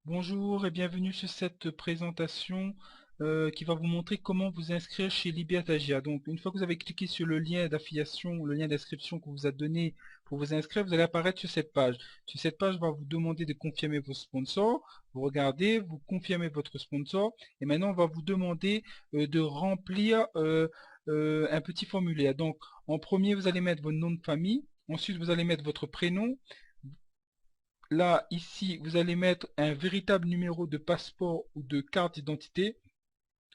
Bonjour et bienvenue sur cette présentation qui va vous montrer comment vous inscrire chez Libertagia. Donc une fois que vous avez cliqué sur le lien d'affiliation, le lien d'inscription qu'on vous a donné pour vous inscrire, vous allez apparaître sur cette page. Sur cette page, on va vous demander de confirmer vos sponsors. Vous regardez, vous confirmez votre sponsor et maintenant on va vous demander de remplir un petit formulaire. Donc en premier, vous allez mettre votre nom de famille. Ensuite, vous allez mettre votre prénom. Là, ici, vous allez mettre un véritable numéro de passeport ou de carte d'identité.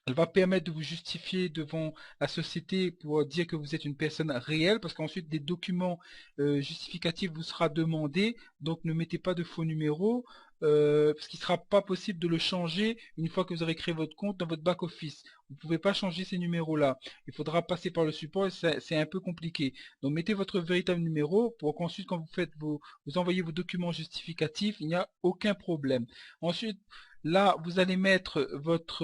Elle va permettre de vous justifier devant la société pour dire que vous êtes une personne réelle, parce qu'ensuite des documents justificatifs vous sera demandé. Donc ne mettez pas de faux numéros, parce qu'il ne sera pas possible de le changer une fois que vous aurez créé votre compte dans votre back-office. Vous ne pouvez pas changer ces numéros-là. Il faudra passer par le support et c'est un peu compliqué. Donc mettez votre véritable numéro pour qu'ensuite quand vous envoyez vos documents justificatifs, il n'y a aucun problème. Ensuite, là, vous allez mettre votre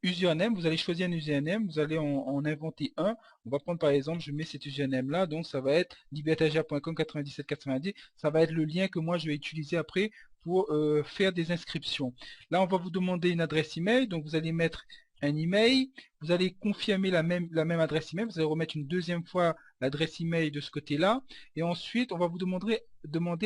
username, vous allez choisir un username, vous allez en inventer un. On va prendre par exemple, je mets cet username là, donc ça va être libertagia.com 9790. Ça va être le lien que moi je vais utiliser après pour faire des inscriptions. Là, on va vous demander une adresse email, donc vous allez mettre un email, vous allez confirmer la même adresse email, vous allez remettre une deuxième fois l'adresse email de ce côté-là, et ensuite on va vous demander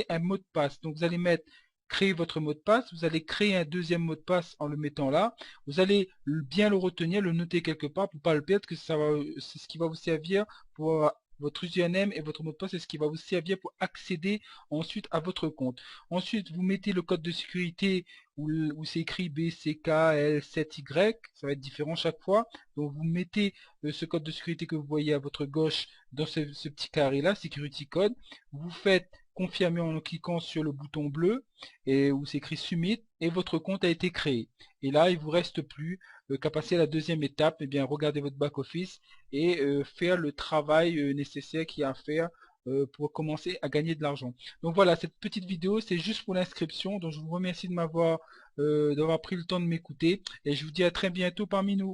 un mot de passe. Donc vous allez mettre créer votre mot de passe, vous allez créer un deuxième mot de passe en le mettant là, vous allez bien le retenir, le noter quelque part pour ne pas le perdre, que c'est ce qui va vous servir pour votre username et votre mot de passe, c'est ce qui va vous servir pour accéder ensuite à votre compte. Ensuite, vous mettez le code de sécurité où c'est écrit BCKL7Y, ça va être différent chaque fois. Donc vous mettez ce code de sécurité que vous voyez à votre gauche dans ce petit carré là, Security Code. Vous faites confirmer en cliquant sur le bouton bleu et où c'est écrit Submit et votre compte a été créé. Et là, il vous reste plus qu'à passer à la deuxième étape, et bien regarder votre back office et faire le travail nécessaire qu'il y a à faire pour commencer à gagner de l'argent. Donc voilà, cette petite vidéo, c'est juste pour l'inscription. Donc je vous remercie de d'avoir pris le temps de m'écouter et je vous dis à très bientôt parmi nous.